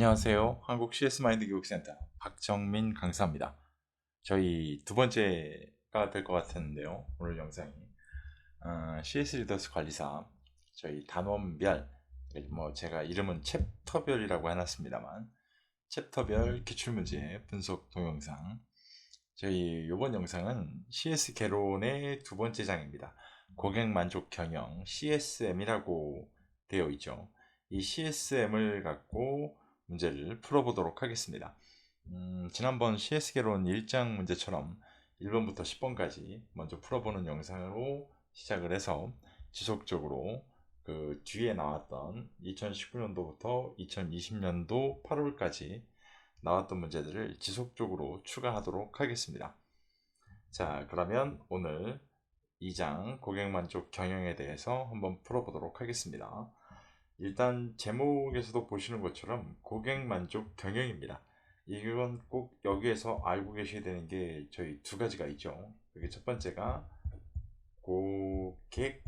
안녕하세요. 한국 CS 마인드 교육센터 박정민 강사입니다. 저희 두 번째가 될 것 같은데요. 오늘 영상이 CS 리더스 관리사 저희 단원별 뭐 제가 이름은 챕터별이라고 해놨습니다만 챕터별 기출문제 분석 동영상 저희 이번 영상은 CS 개론의 두 번째 장입니다. 고객 만족 경영 CSM이라고 되어 있죠. 이 CSM을 갖고 문제를 풀어보도록 하겠습니다. 지난번 CS 개론 1장 문제처럼 1번부터 10번까지 먼저 풀어보는 영상으로 시작을 해서 지속적으로 그 뒤에 나왔던 2019년도부터 2020년도 8월까지 나왔던 문제들을 지속적으로 추가하도록 하겠습니다. 자, 그러면 오늘 2장 고객만족 경영에 대해서 한번 풀어보도록 하겠습니다. 일단 제목에서도 보시는 것처럼 고객만족 경영입니다. 이건 꼭 여기에서 알고 계셔야 되는 게 저희 두 가지가 있죠. 여기 첫 번째가 고객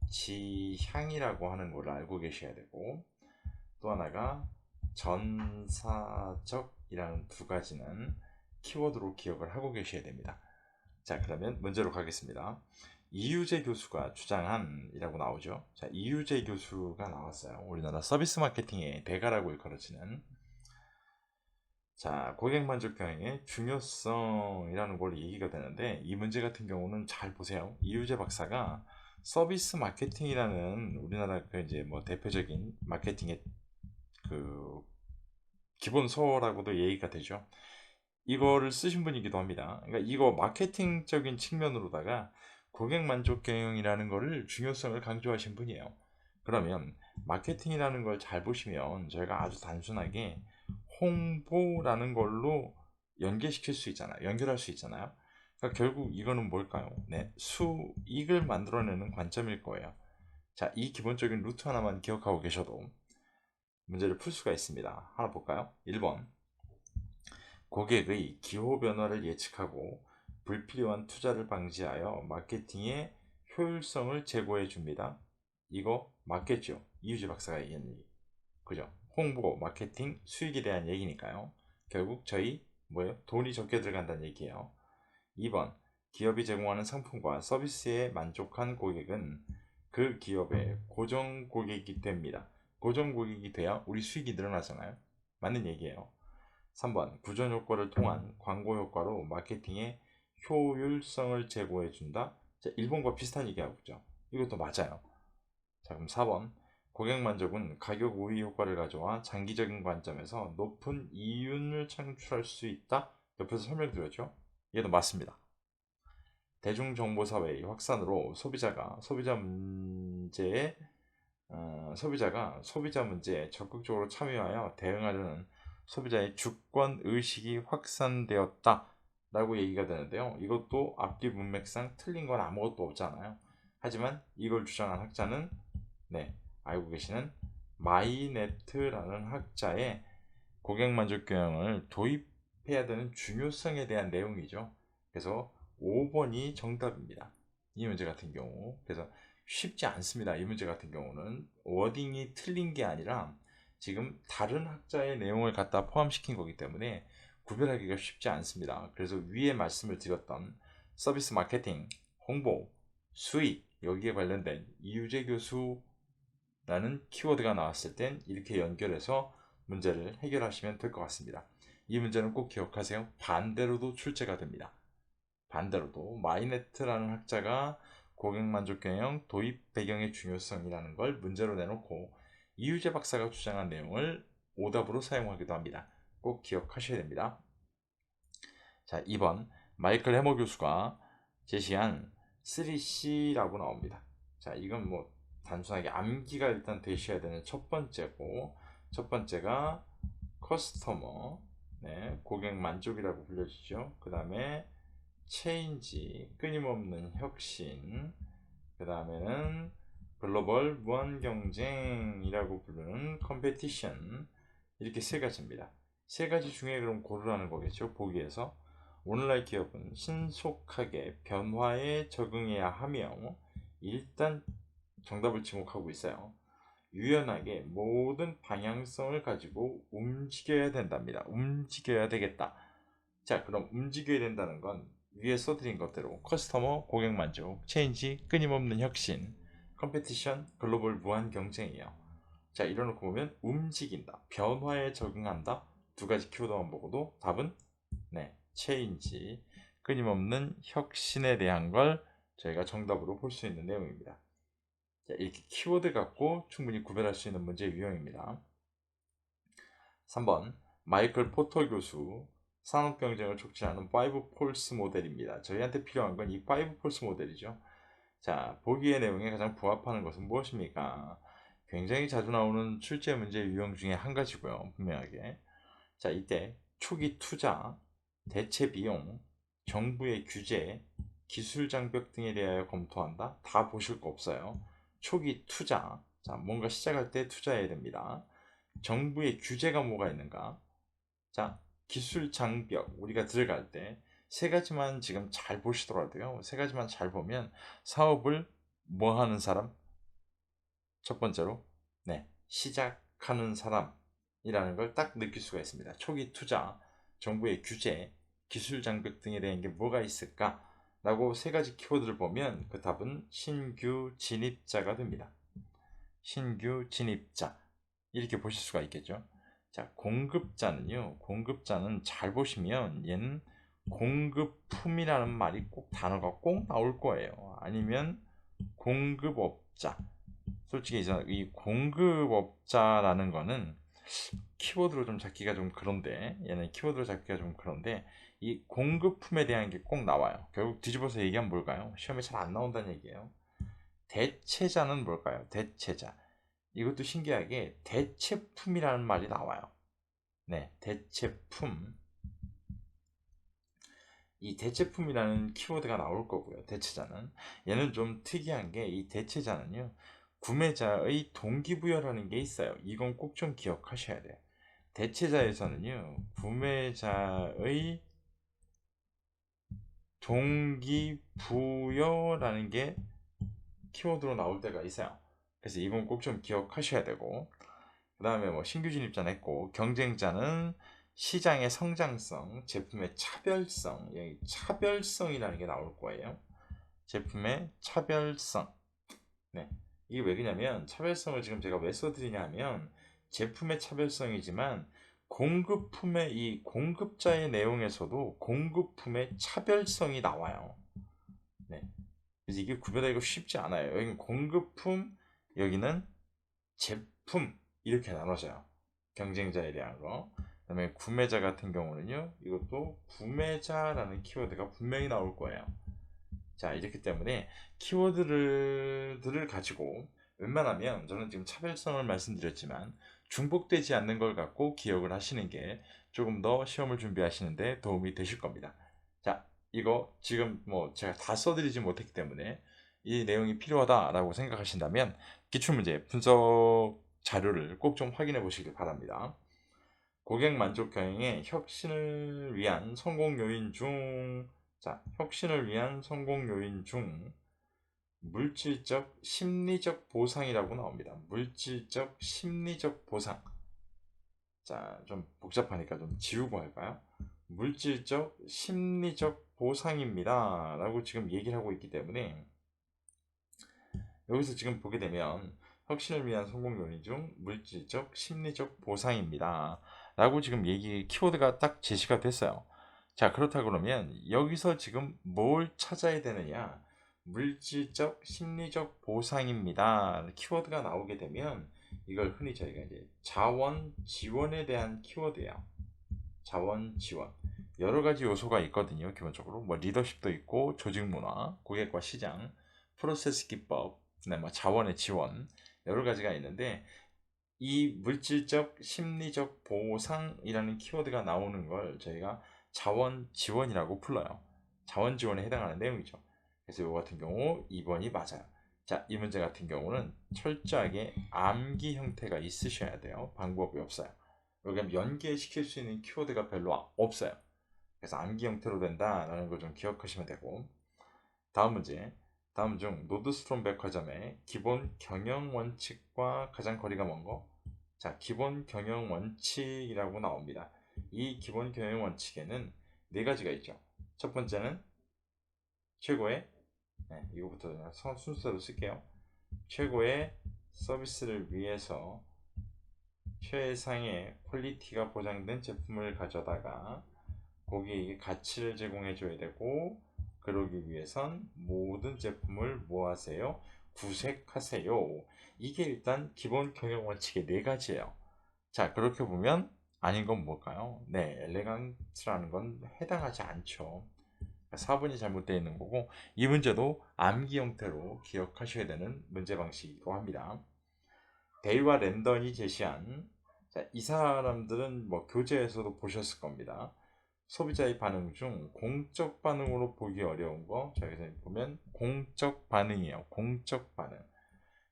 지향이라고 하는 걸 알고 계셔야 되고, 또 하나가 전사적이라는 두 가지는 키워드로 기억을 하고 계셔야 됩니다. 자, 그러면 문제로 가겠습니다. 이유재 교수가 주장한 이라고 나오죠. 자, 이유재 교수가 나왔어요. 우리나라 서비스 마케팅의 대가라고 일컬어지는. 자, 고객 만족 경영의 중요성이라는 걸 얘기가 되는데, 이 문제 같은 경우는 잘 보세요. 이유재 박사가 서비스 마케팅이라는 우리나라 그 이제 뭐 대표적인 마케팅의 그 기본서라고도 얘기가 되죠. 이거를 쓰신 분이기도 합니다. 그러니까 이거 마케팅적인 측면으로다가 고객 만족 경영이라는 거를 중요성을 강조하신 분이에요. 그러면 마케팅이라는 걸 잘 보시면 저희가 아주 단순하게 홍보라는 걸로 연계시킬 수 있잖아요. 연결할 수 있잖아요. 그러니까 결국 이거는 뭘까요? 네, 수익을 만들어내는 관점일 거예요. 자, 이 기본적인 루트 하나만 기억하고 계셔도 문제를 풀 수가 있습니다. 하나 볼까요? 1번. 고객의 기호 변화를 예측하고 불필요한 투자를 방지하여 마케팅의 효율성을 제고해 줍니다. 이거 맞겠죠? 이유지 박사가 얘기한 얘기. 그죠? 홍보, 마케팅, 수익에 대한 얘기니까요. 결국 저희 뭐예요? 돈이 적게 들어간다는 얘기예요. 2번. 기업이 제공하는 상품과 서비스에 만족한 고객은 그 기업의 고정 고객이 됩니다. 고정 고객이 돼야 우리 수익이 늘어나잖아요. 맞는 얘기예요. 3번. 구전 효과를 통한 광고 효과로 마케팅의 효율성을 제고해 준다. 자, 1번과 비슷한 얘기하고 있죠. 이것도 맞아요. 자, 그럼 4번. 고객 만족은 가격 우위 효과를 가져와 장기적인 관점에서 높은 이윤을 창출할 수 있다. 옆에서 설명드렸죠. 얘도 맞습니다. 대중정보사회의 확산으로 소비자 문제에 적극적으로 참여하여 대응하려는 소비자의 주권 의식이 확산되었다 라고 얘기가 되는데요. 이것도 앞뒤 문맥상 틀린 건 아무것도 없잖아요. 하지만 이걸 주장한 학자는 알고 계시는 마이네트라는 학자의 고객 만족 경영을 도입해야 되는 중요성에 대한 내용이죠. 그래서 5번이 정답입니다. 이 문제 같은 경우. 그래서 쉽지 않습니다. 이 문제 같은 경우는 워딩이 틀린 게 아니라 지금 다른 학자의 내용을 갖다 포함시킨 거기 때문에 구별하기가 쉽지 않습니다. 그래서 위에 말씀을 드렸던 서비스 마케팅, 홍보, 수익 여기에 관련된 이유재 교수라는 키워드가 나왔을 땐 이렇게 연결해서 문제를 해결하시면 될 것 같습니다. 이 문제는 꼭 기억하세요. 반대로도 출제가 됩니다. 반대로도 마이네트라는 학자가 고객만족 경영 도입 배경의 중요성이라는 걸 문제로 내놓고 이유재 박사가 주장한 내용을 오답으로 사용하기도 합니다. 꼭 기억하셔야 됩니다. 자, 2번 마이클 해머 교수가 제시한 3C라고 나옵니다. 자, 이건 뭐 단순하게 암기가 일단 되셔야 되는 첫 번째고, 첫 번째가 커스터머, 고객 만족이라고 불려지죠. 그 다음에 체인지, 끊임없는 혁신, 그 다음에는 글로벌 무한 경쟁이라고 부르는 컴페티션, 이렇게 세 가지입니다. 세 가지 중에 그럼 고르라는 거겠죠. 보기에서 오늘날 기업은 신속하게 변화에 적응해야 하며 일단 정답을 지목하고 있어요. 유연하게 모든 방향성을 가지고 움직여야 된답니다. 움직여야 되겠다. 자, 그럼 움직여야 된다는 건 위에 써드린 것대로 커스터머, 고객 만족, 체인지, 끊임없는 혁신, 컴페티션, 글로벌 무한 경쟁이에요. 자, 이래놓고 보면 움직인다, 변화에 적응한다, 두 가지 키워드만 보고도 답은 네, 체인지, 끊임없는 혁신에 대한 걸 저희가 정답으로 볼 수 있는 내용입니다. 자, 이렇게 키워드 갖고 충분히 구별할 수 있는 문제 유형입니다. 3번 마이클 포터 교수 산업 경쟁을 촉진하는 5 폴스 모델입니다. 저희한테 필요한 건 이 5 폴스 모델이죠. 자, 보기의 내용에 가장 부합하는 것은 무엇입니까? 굉장히 자주 나오는 출제 문제 유형 중에 한 가지고요. 분명하게. 자, 이때 초기 투자, 대체 비용, 정부의 규제, 기술 장벽 등에 대하여 검토한다. 다 보실 거 없어요. 초기 투자, 자, 뭔가 시작할 때 투자해야 됩니다. 정부의 규제가 뭐가 있는가? 자, 기술 장벽, 우리가 들어갈 때 세 가지만 지금 잘 보시더라도요. 세 가지만 잘 보면 사업을 뭐 하는 사람? 첫 번째로, 네, 시작하는 사람이라는 걸 딱 느낄 수가 있습니다. 초기 투자, 정부의 규제, 기술 장벽 등에 대한 게 뭐가 있을까? 라고 세 가지 키워드를 보면 그 답은 신규 진입자가 됩니다. 신규 진입자. 이렇게 보실 수가 있겠죠. 자, 공급자는요. 공급자는 잘 보시면 얘는 공급품이라는 말이 꼭 단어가 꼭 나올 거예요. 아니면 공급업자. 솔직히 이 공급업자라는 거는 키워드로 좀 잡기가 좀 그런데 얘는 키워드로 잡기가 좀 그런데 이 공급품에 대한 게 꼭 나와요. 결국 뒤집어서 얘기하면 뭘까요? 시험에 잘 안 나온다는 얘기예요. 대체자는 뭘까요? 대체자. 이것도 신기하게 대체품이라는 말이 나와요. 네, 대체품. 이 대체품이라는 키워드가 나올 거고요. 대체자는. 얘는 좀 특이한 게 이 대체자는요. 구매자의 동기부여라는 게 있어요. 이건 꼭 좀 기억하셔야 돼요. 대체자에서는요. 구매자의 동기부여라는 게 키워드로 나올 때가 있어요. 그래서 이건 꼭 좀 기억하셔야 되고 그 다음에 뭐 신규 진입자는 했고 경쟁자는 시장의 성장성, 제품의 차별성, 여기 차별성이라는 게 나올 거예요. 제품의 차별성. 네. 이게 왜 그러냐면 차별성을 지금 제가 왜 써드리냐면 제품의 차별성이지만 공급품의 이 공급자의 내용에서도 공급품의 차별성이 나와요. 네. 그래서 이게 구별하기가 쉽지 않아요. 여기는 공급품, 여기는 제품 이렇게 나눠져요. 경쟁자에 대한 거. 그다음에 구매자 같은 경우는요. 이것도 구매자라는 키워드가 분명히 나올 거예요. 자, 이렇기 때문에 키워드를 가지고 웬만하면 저는 지금 차별성을 말씀드렸지만 중복되지 않는 걸 갖고 기억을 하시는 게 조금 더 시험을 준비하시는데 도움이 되실 겁니다. 자, 이거 지금 뭐 제가 다 써드리지 못했기 때문에 이 내용이 필요하다라고 생각하신다면 기출문제 분석 자료를 꼭 좀 확인해 보시길 바랍니다. 고객 만족 경영의 혁신을 위한 성공 요인 중, 자, 혁신을 위한 성공 요인 중 물질적, 심리적 보상이라고 나옵니다. 물질적, 심리적 보상. 자, 좀 복잡하니까 좀 지우고 할까요? 물질적, 심리적 보상입니다. 라고 지금 얘기를 하고 있기 때문에 여기서 지금 보게 되면 혁신을 위한 성공 요인 중 물질적, 심리적 보상입니다. 라고 지금 키워드가 딱 제시가 됐어요. 자, 그렇다 그러면 여기서 지금 뭘 찾아야 되느냐? 물질적, 심리적 보상입니다. 키워드가 나오게 되면 이걸 흔히 저희가 이제 자원 지원에 대한 키워드예요. 자원 지원. 여러 가지 요소가 있거든요. 기본적으로 뭐 리더십도 있고 조직 문화, 고객과 시장, 프로세스 기법, 뭐 자원의 지원 여러 가지가 있는데 이 물질적, 심리적 보상이라는 키워드가 나오는 걸 저희가 자원 지원이라고 불러요. 자원 지원에 해당하는 내용이죠. 그래서 이거 같은 경우 2번이 맞아요. 자, 이 문제 같은 경우는 철저하게 암기 형태가 있으셔야 돼요. 방법이 없어요. 여기 연계시킬 수 있는 키워드가 별로 없어요. 그래서 암기 형태로 된다라는 걸 좀 기억하시면 되고 다음 문제. 다음 중 노드스트롬 백화점의 기본 경영 원칙과 가장 거리가 먼 거. 자, 기본 경영 원칙이라고 나옵니다. 이 기본 경영 원칙에는 네 가지가 있죠. 첫 번째는 최고의, 이거부터 그냥 순서대로 쓸게요. 최고의 서비스를 위해서 최상의 퀄리티가 보장된 제품을 가져다가 고객에게 가치를 제공해 줘야 되고, 그러기 위해선 모든 제품을 뭐 하세요? 구색하세요. 이게 일단 기본 경영 원칙의 네 가지예요. 자, 그렇게 보면 아닌 건 뭘까요? 네, 엘레강스라는 건 해당하지 않죠. 4번이 잘못되어 있는 거고, 이 문제도 암기 형태로 기억하셔야 되는 문제 방식이기도 합니다. 데이와 랜던이 제시한, 자, 이 사람들은 뭐 교재에서도 보셨을 겁니다. 소비자의 반응 중 공적 반응으로 보기 어려운 거, 자, 여기서 보면 공적 반응이에요. 공적 반응.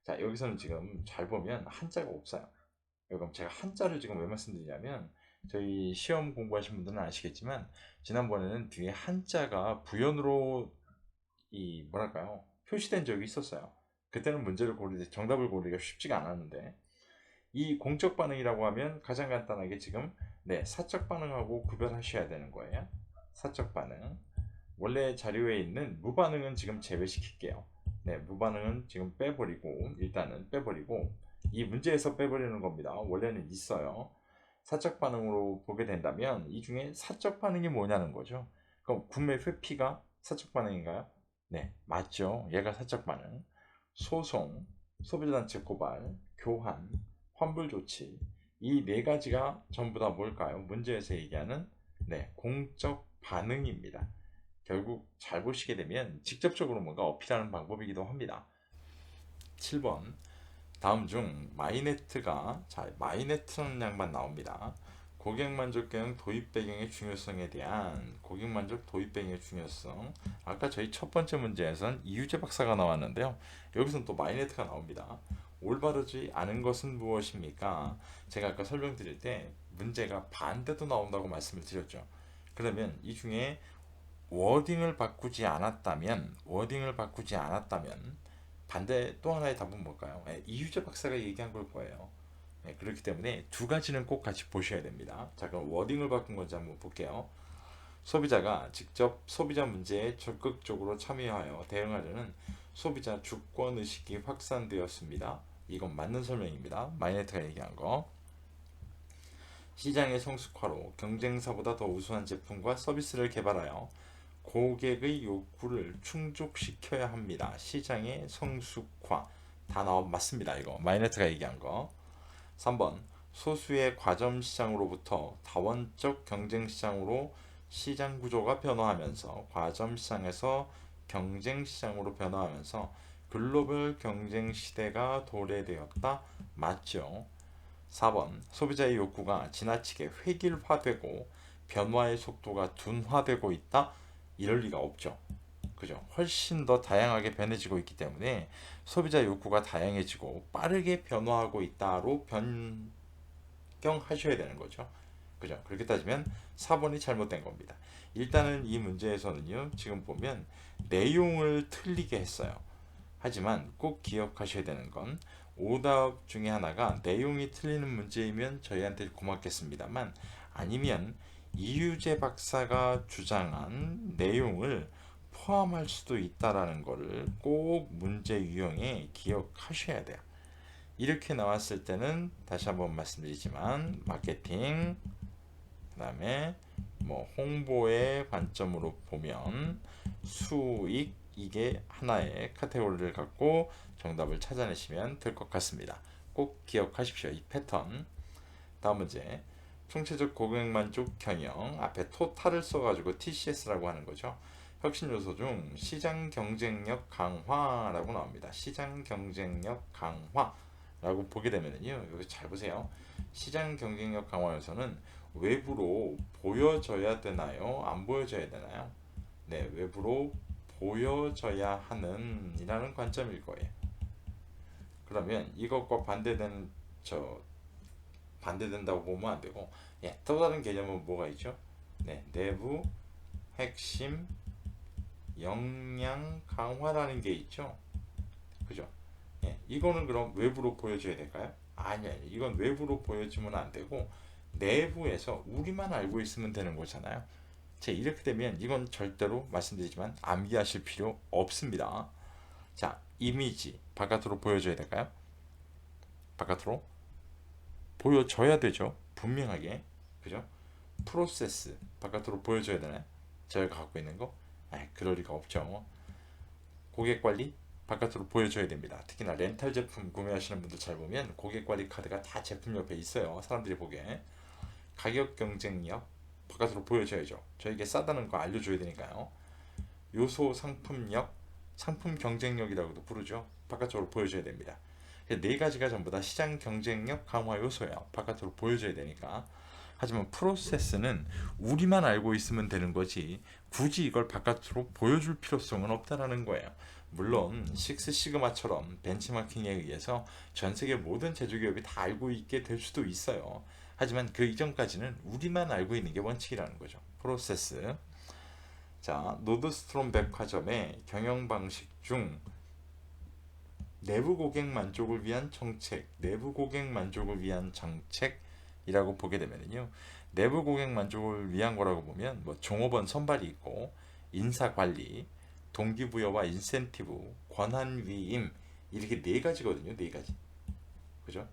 자, 여기서는 지금 잘 보면 한자가 없어요. 그럼 제가 한자를 지금 왜 말씀드리냐면, 저희 시험 공부하신 분들은 아시겠지만 지난번에는 뒤에 한자가 부연으로 이 뭐랄까요, 표시된 적이 있었어요. 그때는 문제를 고를 때 정답을 고르기가 쉽지가 않았는데, 이 공적 반응이라고 하면 가장 간단하게 지금 사적 반응하고 구별하셔야 되는 거예요. 사적 반응. 원래 자료에 있는 무반응은 지금 제외시킬게요. 무반응은 지금 빼버리고, 일단은 빼버리고, 이 문제에서 빼버리는 겁니다. 원래는 있어요. 사적 반응으로 보게 된다면 이 중에 사적 반응이 뭐냐는 거죠. 그럼 구매 회피가 사적 반응인가요? 네, 맞죠. 얘가 사적 반응. 소송, 소비자단체 고발, 교환, 환불 조치, 이 네 가지가 전부 다 뭘까요? 문제에서 얘기하는 공적 반응입니다. 결국 잘 보시게 되면 직접적으로 뭔가 어필하는 방법이기도 합니다. 7번. 다음 중 마이네트가, 자, 마이네트라는 양반 나옵니다. 고객 만족 경영 도입 배경의 중요성에 대한, 고객 만족 도입 배경의 중요성. 아까 저희 첫 번째 문제에선 이유재 박사가 나왔는데요. 여기서는 또 마이네트가 나옵니다. 올바르지 않은 것은 무엇입니까? 제가 아까 설명드릴 때 문제가 반대도 나온다고 말씀을 드렸죠. 그러면 이 중에 워딩을 바꾸지 않았다면 반대 또 하나의 답은 뭘까요? 이유재 박사가 얘기한 걸 거예요. 그렇기 때문에 두 가지는 꼭 같이 보셔야 됩니다. 자, 그럼 워딩을 바꾼 건지 한번 볼게요. 소비자가 직접 소비자 문제에 적극적으로 참여하여 대응하려는 소비자 주권 의식이 확산되었습니다. 이건 맞는 설명입니다. 마이네트가 얘기한 거. 시장의 성숙화로 경쟁사보다 더 우수한 제품과 서비스를 개발하여 고객의 욕구를 충족시켜야 합니다. 시장의 성숙화. 다 맞습니다. 이거 마이네트가 얘기한 거. 3번. 소수의 과점 시장으로부터 다원적 경쟁 시장으로 시장 구조가 변화하면서, 과점 시장에서 경쟁 시장으로 변화하면서 글로벌 경쟁 시대가 도래되었다. 맞죠? 4번. 소비자의 욕구가 지나치게 획일화되고 변화의 속도가 둔화되고 있다. 이럴 리가 없죠. 그죠? 훨씬 더 다양하게 변해지고 있기 때문에 소비자 욕구가 다양해지고 빠르게 변화하고 있다로 변경하셔야 되는 거죠. 그죠? 그렇게 따지면 4번이 잘못된 겁니다. 일단은 이 문제에서는요, 지금 보면 내용을 틀리게 했어요. 하지만 꼭 기억하셔야 되는 건, 오답 중에 하나가 내용이 틀리는 문제이면 저희한테 고맙겠습니다만, 아니면 이유재 박사가 주장한 내용을 포함할 수도 있다라는 것을 꼭 문제 유형에 기억하셔야 돼요. 이렇게 나왔을 때는 다시 한번 말씀드리지만, 마케팅, 그 다음에 뭐 홍보의 관점으로 보면 수익, 이게 하나의 카테고리를 갖고 정답을 찾아내시면 될 것 같습니다. 꼭 기억하십시오. 이 패턴. 다음 문제. 총체적 고객 만족 경영, 앞에 토탈을 써가지고 TCS라고 하는 거죠. 혁신 요소 중 시장 경쟁력 강화라고 나옵니다. 시장 경쟁력 강화라고 보게 되면요, 여기 잘 보세요. 시장 경쟁력 강화 요소는 외부로 보여져야 되나요? 안 보여져야 되나요? 네, 외부로 보여져야 하는 이라는 관점일 거예요. 그러면 이것과 반대된다고 보면 안 되고, 또 다른 개념은 뭐가 있죠? 내부 핵심 역량 강화라는 게 있죠. 그죠? 예, 이거는 그럼 외부로 보여줘야 될까요? 아니, 이건 외부로 보여주면 안 되고 내부에서 우리만 알고 있으면 되는 거잖아요. 자, 이렇게 되면 이건 절대로 말씀드리지만 암기하실 필요 없습니다. 자, 이미지 바깥으로 보여줘야 될까요? 바깥으로 보여줘야 되죠. 분명하게. 그죠? 프로세스 바깥으로 보여줘야 되나요? 저희가 갖고 있는 거? 그럴 리가 없죠. 고객 관리 바깥으로 보여줘야 됩니다. 특히나 렌탈 제품 구매하시는 분들 잘 보면 고객 관리 카드가 다 제품 옆에 있어요. 사람들이 보기에. 가격 경쟁력 바깥으로 보여줘야죠. 저에게 싸다는 거 알려줘야 되니까요. 요소 상품력, 상품 경쟁력이라고도 부르죠. 바깥쪽으로 보여줘야 됩니다. 네 가지가 전부 다 시장 경쟁력 강화 요소예요. 바깥으로 보여줘야 되니까. 하지만 프로세스는 우리만 알고 있으면 되는 거지 굳이 이걸 바깥으로 보여줄 필요성은 없다라는 거예요. 물론 식스 시그마처럼 벤치마킹에 의해서 전 세계 모든 제조기업이 다 알고 있게 될 수도 있어요. 하지만 그 이전까지는 우리만 알고 있는 게 원칙이라는 거죠. 프로세스. 자, 노드스트롬 백화점의 경영 방식 중 내부 고객 만족을 위한 정책, 내부 고객 만족을 위한 정책이라고 보게 되면요. 내부 고객 만족을 위한 거라고 보면 뭐 종업원 선발이 있고 인사 관리, 동기부여와 인센티브, 권한 위임 이렇게 네 가지거든요. 네 가지. 그죠?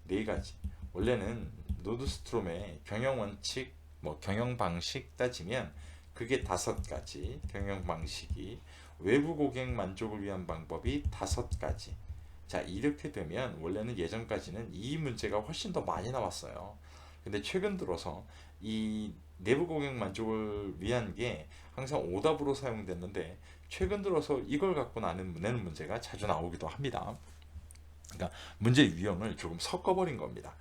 네 가지. 원래는 노드스트롬의 경영 원칙, 뭐 경영 방식 따지면 그게 다섯 가지 경영 방식이 외부 고객 만족을 위한 방법이 다섯 가지. 자, 이렇게 되면 원래는 예전까지는 이 문제가 훨씬 더 많이 나왔어요. 근데 최근 들어서 이 내부 고객 만족을 위한 게 항상 오답으로 사용됐는데 최근 들어서 이걸 갖고 내는 문제가 자주 나오기도 합니다. 그러니까 문제 유형을 조금 섞어버린 겁니다.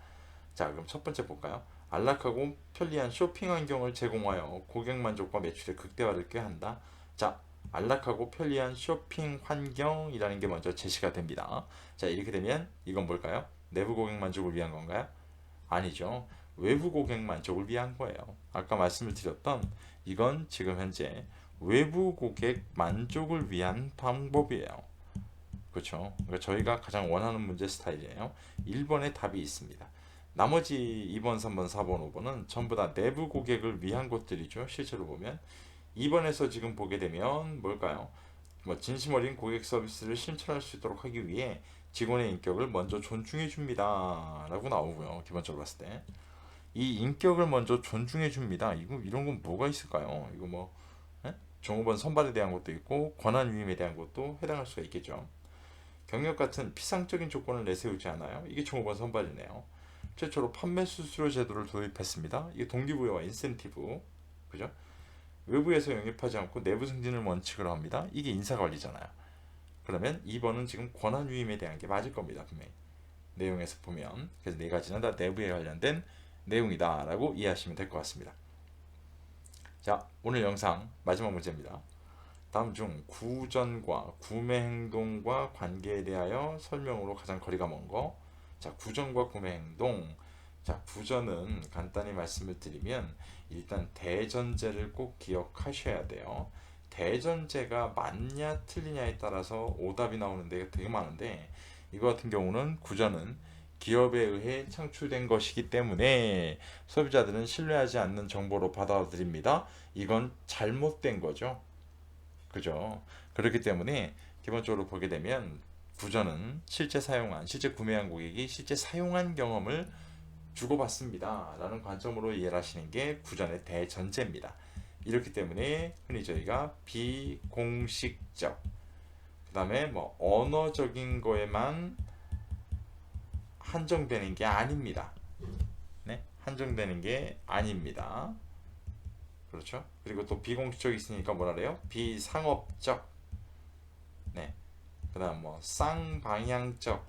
자, 그럼 첫 번째 볼까요? 안락하고 편리한 쇼핑 환경을 제공하여 고객 만족과 매출의 극대화를 꾀한다. 자, 안락하고 편리한 쇼핑 환경이라는 게 먼저 제시가 됩니다. 자, 이렇게 되면 이건 뭘까요? 내부 고객 만족을 위한 건가요? 아니죠. 외부 고객 만족을 위한 거예요. 아까 말씀을 드렸던 이건 지금 현재 외부 고객 만족을 위한 방법이에요. 그렇죠. 그러니까 저희가 가장 원하는 문제 스타일이에요. 1번에 답이 있습니다. 나머지 2번, 3번, 4번, 5번은 전부 다 내부 고객을 위한 것들이죠. 실제로 보면 2번에서 지금 보게 되면 뭘까요? 뭐 진심 어린 고객 서비스를 실천할 수 있도록 하기 위해 직원의 인격을 먼저 존중해 줍니다. 라고 나오고요. 기본적으로 봤을 때. 이 인격을 먼저 존중해 줍니다. 이런 건 뭐가 있을까요? 이거 뭐 종업원 선발에 대한 것도 있고 권한 위임에 대한 것도 해당할 수가 있겠죠. 경력 같은 피상적인 조건을 내세우지 않아요. 이게 종업원 선발이네요. 최초로 판매 수수료 제도를 도입했습니다. 이게 동기부여와 인센티브. 그죠? 외부에서 영입하지 않고 내부 승진을 원칙으로 합니다. 이게 인사관리잖아요. 그러면 2번은 지금 권한 위임에 대한 게 맞을 겁니다. 분명히. 내용에서 보면. 그래서 네 가지는 다 내부에 관련된 내용이다 라고 이해하시면 될 것 같습니다. 자, 오늘 영상 마지막 문제입니다. 다음 중 구전과 구매 행동과 관계에 대하여 설명으로 가장 거리가 먼 거. 자, 구전과 구매 행동. 자, 구전은 간단히 말씀을 드리면 일단 대전제를 꼭 기억하셔야 돼요. 대전제가 맞냐 틀리냐에 따라서 오답이 나오는 데가 되게 많은데 이거 같은 경우는 구전은 기업에 의해 창출된 것이기 때문에 소비자들은 신뢰하지 않는 정보로 받아들입니다. 이건 잘못된 거죠. 그죠? 그렇기 때문에 기본적으로 보게 되면 구전은 실제 구매한 고객이 실제 사용한 경험을 주고받습니다. 라는 관점으로 이해를 하시는 게 구전의 대전제입니다. 이렇기 때문에 흔히 저희가 비공식적, 그 다음에 뭐 언어적인 거에만 한정되는 게 아닙니다. 네? 한정되는 게 아닙니다. 그렇죠? 그리고 또 비공식적이 있으니까 뭐라 그래요? 비상업적, 네. 그 다음 뭐 쌍방향적,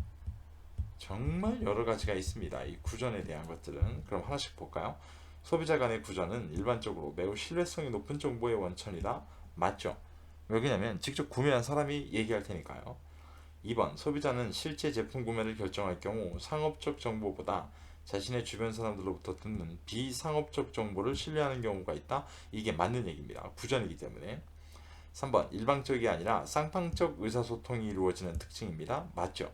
정말 여러 가지가 있습니다. 이 구전에 대한 것들은. 그럼 하나씩 볼까요? 소비자 간의 구전은 일반적으로 매우 신뢰성이 높은 정보의 원천이다. 맞죠? 왜냐면 직접 구매한 사람이 얘기할 테니까요. 2번, 소비자는 실제 제품 구매를 결정할 경우 상업적 정보보다 자신의 주변 사람들로부터 듣는 비상업적 정보를 신뢰하는 경우가 있다. 이게 맞는 얘기입니다. 구전이기 때문에. 3번 일방적이 아니라 쌍방적 의사소통이 이루어지는 특징입니다. 맞죠?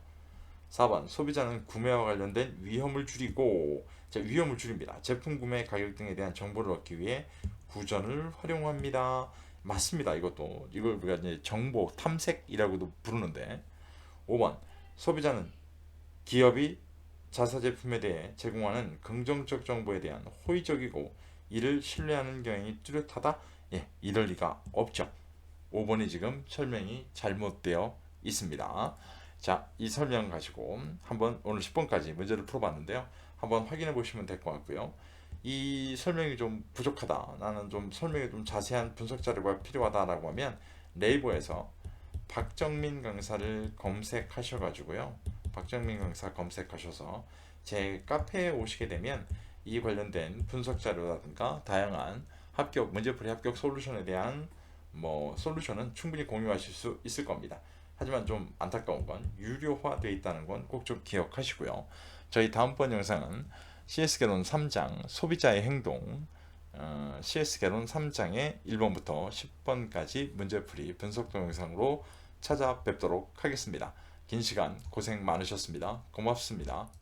4번 소비자는 구매와 관련된 위험을 줄이고, 자, 위험을 줄입니다. 제품 구매 가격 등에 대한 정보를 얻기 위해 구전을 활용합니다. 맞습니다. 이걸 우리가 이제 정보 탐색이라고도 부르는데. 5번 소비자는 기업이 자사 제품에 대해 제공하는 긍정적 정보에 대한 호의적이고 이를 신뢰하는 경향이 뚜렷하다. 예, 이럴 리가 없죠. 5번이 지금 설명이 잘못되어 있습니다. 자, 이 설명 가지고 한번 오늘 10번까지 문제를 풀어봤는데요. 한번 확인해 보시면 될 것 같고요. 이 설명이 좀 부족하다, 나는 좀 설명이 좀 자세한 분석 자료가 필요하다라고 하면 네이버에서 박정민 강사를 검색하셔가지고요. 박정민 강사 검색하셔서 제 카페에 오시게 되면 이 관련된 분석 자료라든가 다양한 합격 문제풀이 합격 솔루션에 대한 솔루션은 충분히 공유하실 수 있을 겁니다. 하지만 좀 안타까운 건 유료화되어 있다는 건 꼭 좀 기억하시고요. 저희 다음번 영상은 CS 개론 3장 소비자의 행동, CS 개론 3장의 1번부터 10번까지 문제풀이 분석 동영상으로 찾아뵙도록 하겠습니다. 긴 시간 고생 많으셨습니다. 고맙습니다.